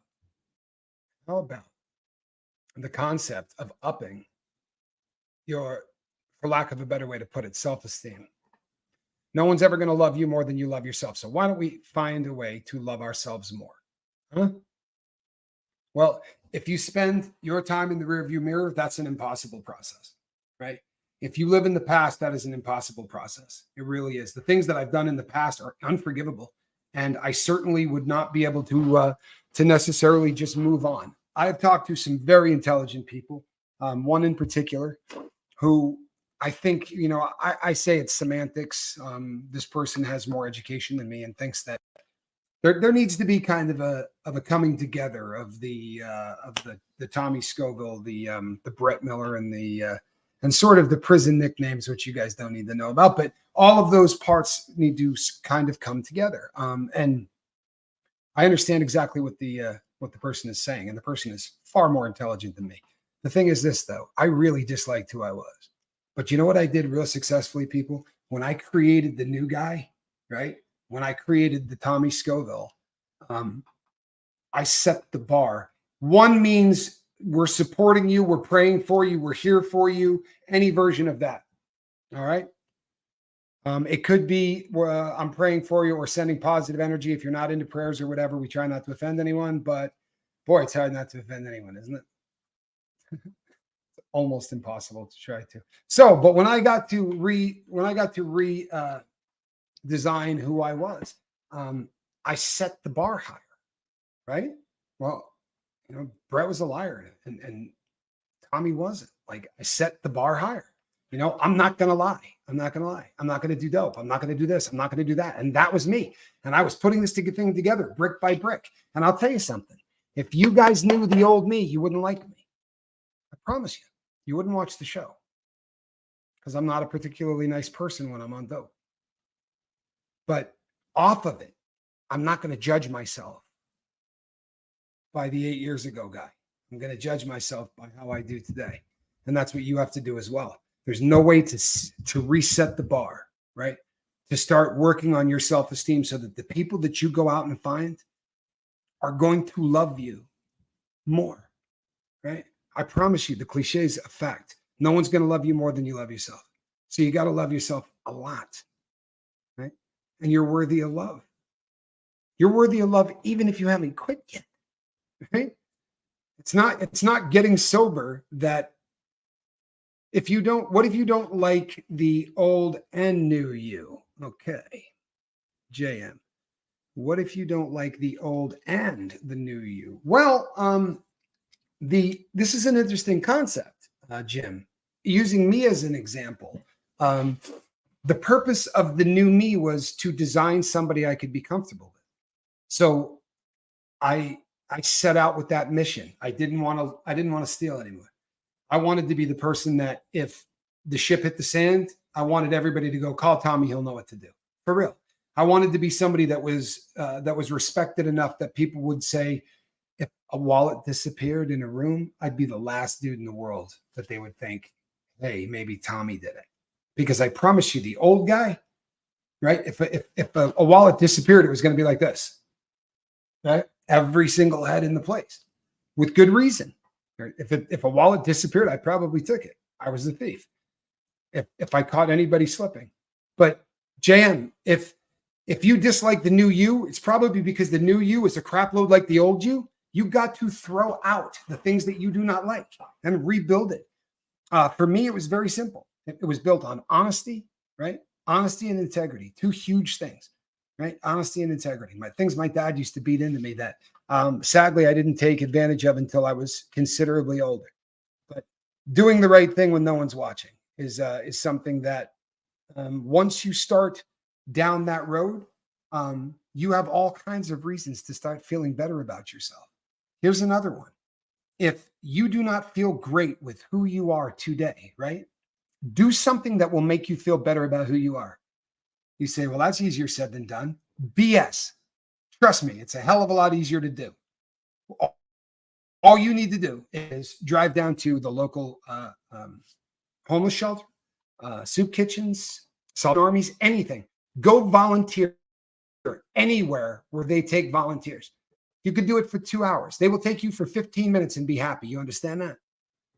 the concept of upping your, for lack of a better way to put it, self-esteem? No one's ever going to love you more than you love yourself. So why don't we find a way to love ourselves more? Huh? Well, if you spend your time in the rearview mirror, that's an impossible process, right? If you live in the past, that is an impossible process. It really is. The things that I've done in the past are unforgivable. And I certainly would not be able to necessarily just move on. I've talked to some very intelligent people, one in particular, who I think, you know, I say it's semantics. This person has more education than me and thinks that there needs to be kind of a coming together of the Tommy Scoville, the Brett Miller, and sort of the prison nicknames, which you guys don't need to know about, but all of those parts need to kind of come together. And I understand exactly what the person is saying, and the person is far more intelligent than me. The thing is this, though, I really disliked who I was. But you know what I did real successfully, people? When I created the new guy, right? When I created the Tommy Scoville, I set the bar. One means we're supporting you, we're praying for you, we're here for you, any version of that. All right. It could be I'm praying for you or sending positive energy. If you're not into prayers or whatever, we try not to offend anyone, but boy, it's hard not to offend anyone, isn't it? It's almost impossible to try to. So, but when I got to design who I was, I set the bar higher, right? Well, you know, Brett was a liar and Tommy wasn't. Like, I set the bar higher. You know, I'm not going to lie. I'm not going to do dope. I'm not going to do this. I'm not going to do that. And that was me. And I was putting this thing together brick by brick. And I'll tell you something. If you guys knew the old me, you wouldn't like me. I promise you. You wouldn't watch the show. Because I'm not a particularly nice person when I'm on dope. But off of it, I'm not going to judge myself by the 8 years ago guy. I'm going to judge myself by how I do today. And that's what you have to do as well. There's no way to reset the bar, right? To start working on your self-esteem so that the people that you go out and find are going to love you more, right? I promise you, the cliche is a fact. No one's going to love you more than you love yourself. So you got to love yourself a lot, right? And you're worthy of love. You're worthy of love even if you haven't quit yet, right? It's not getting sober that what if you don't like the old and new you? Okay. JM. What if you don't like the old and the new you? Well, this is an interesting concept, Jim. Using me as an example, the purpose of the new me was to design somebody I could be comfortable with. So I set out with that mission. I didn't want to steal anymore. I wanted to be the person that if the ship hit the sand, I wanted everybody to go, call Tommy, he'll know what to do. For real. I wanted to be somebody that was respected enough that people would say, if a wallet disappeared in a room, I'd be the last dude in the world that they would think, hey, maybe Tommy did it. Because I promise you, the old guy, right? If a wallet disappeared, it was going to be like this, right? Every single head in the place with good reason. Right? If a wallet disappeared, I probably took it. I was the thief. If I caught anybody slipping. But JM, if you dislike the new you, it's probably because the new you is a crap load like the old you. You got to throw out the things that you do not like and rebuild it. For me, it was very simple. It was built on honesty, right? Honesty and integrity, two huge things, right? Honesty and integrity. Things my dad used to beat into me that sadly I didn't take advantage of until I was considerably older. But doing the right thing when no one's watching is something that once you start down that road, you have all kinds of reasons to start feeling better about yourself. Here's another one. If you do not feel great with who you are today, right? Do something that will make you feel better about who you are. You say, well, that's easier said than done. BS. Trust me, it's a hell of a lot easier to do. All you need to do is drive down to the local homeless shelter, soup kitchens, salt armies, anything. Go volunteer anywhere where they take volunteers. You could do it for 2 hours. They will take you for 15 minutes and be happy. You understand that?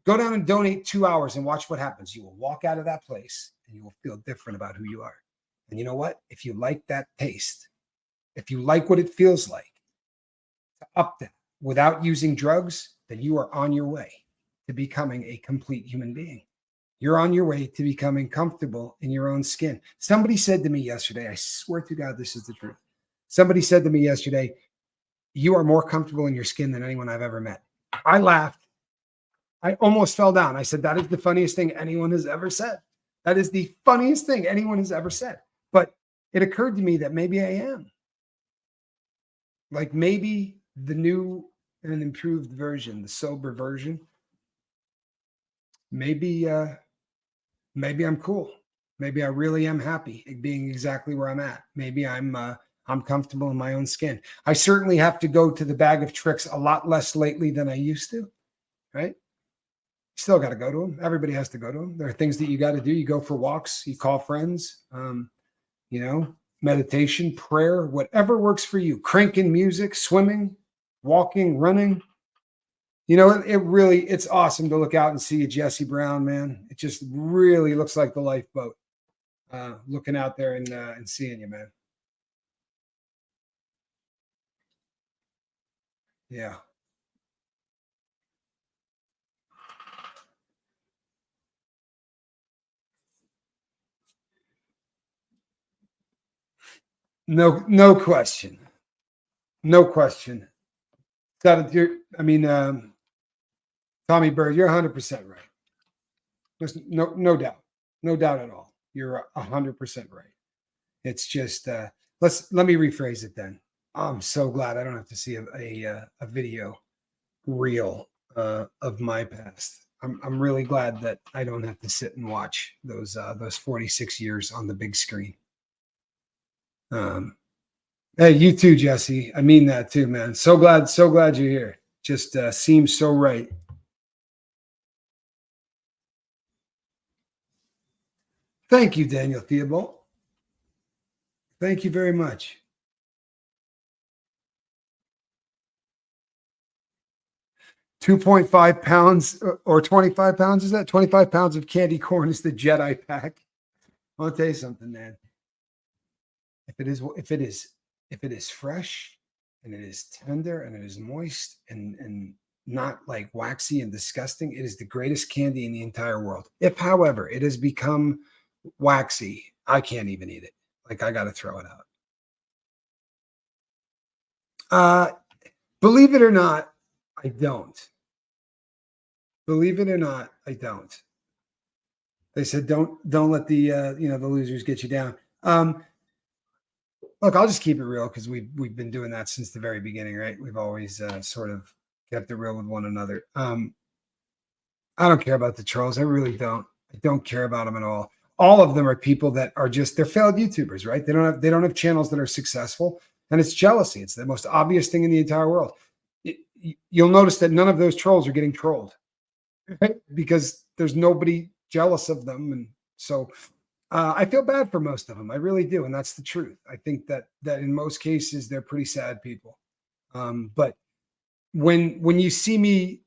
Go down and donate 2 hours and watch what happens. You will walk out of that place and you will feel different about who you are. And you know what? If you like that taste, if you like what it feels like to up that without using drugs, then you are on your way to becoming a complete human being. You're on your way to becoming comfortable in your own skin. Somebody said to me yesterday, I swear to God, this is the truth. Somebody said to me yesterday, you are more comfortable in your skin than anyone I've ever met. I laughed. I almost fell down. I said, that is the funniest thing anyone has ever said. That is the funniest thing anyone has ever said. But it occurred to me that maybe I am. Like maybe the new and improved version, the sober version, maybe I'm cool. Maybe I really am happy being exactly where I'm at. Maybe I'm comfortable in my own skin. I certainly have to go to the bag of tricks a lot less lately than I used to, right? Still got to go to them. Everybody has to go to them. There are things that you got to do. You go for walks, you call friends, meditation, prayer, whatever works for you. Cranking music, swimming, walking, running. It's awesome to look out and see a Jesse Brown, man. It just really looks like the lifeboat. Looking out there and seeing you, man. Yeah. No question. No question. Tommy Bird, you're 100% right. There's no doubt. No doubt at all. You're 100% right. It's just let me rephrase it then. I'm so glad I don't have to see a video reel of my past. I'm really glad that I don't have to sit and watch those 46 years on the big screen. Hey, you too, Jesse. I mean that too, man. So glad you're here. Just seems so right. Thank you, Daniel Theobald. Thank you very much. £2.5 pounds or 25 pounds. Is that 25 pounds of candy corn is the Jedi pack? I'll tell you something, man. If it is fresh and it is tender and it is moist and not like waxy and disgusting, it is the greatest candy in the entire world. If, however, it has become waxy, I can't even eat it. Like I got to throw it out. Believe it or not, I don't. Believe it or not, I don't. They said don't let the the losers get you down. Look, I'll just keep it real because we've been doing that since the very beginning, right? We've always sort of kept it real with one another. I don't care about the trolls. I really don't. I don't care about them at all. All of them are people that are they're failed YouTubers, right? They don't have channels that are successful, and it's jealousy. It's the most obvious thing in the entire world. You'll notice that none of those trolls are getting trolled, right? Because there's nobody jealous of them, and so I feel bad for most of them. I really do, and that's the truth. I think that in most cases they're pretty sad people. But when you see me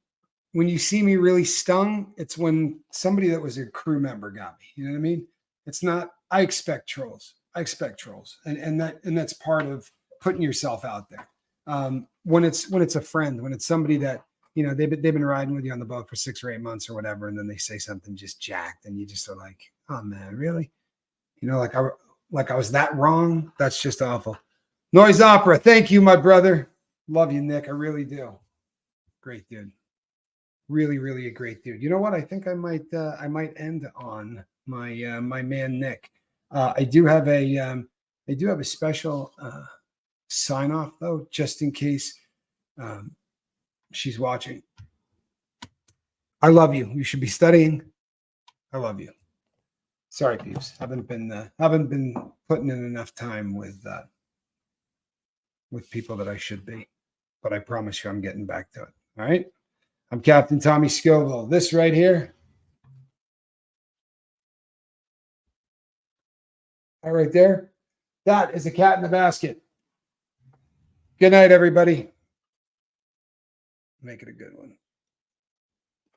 really stung, it's when somebody that was a crew member got me. You know what I mean? It's not. I expect trolls. And that's part of putting yourself out there. When it's a friend, when it's somebody that they've been riding with you on the boat for 6 or 8 months or whatever, and then they say something just jacked, and you just are like, oh man, really? Like I was that wrong. That's just awful. Noise Opera. Thank you, my brother. Love you, Nick. I really do. Great dude. Really, really a great dude. You know what? I think I might end on my my man Nick. I do have a special sign off though, just in case she's watching. I love you. You should be studying. I love you. Sorry, peeps. Haven't been putting in enough time with people that I should be, but I promise you, I'm getting back to it. All right. I'm Captain Tommy Scoville. This right here. That right there. That is a cat in the basket. Good night, everybody. Make it a good one.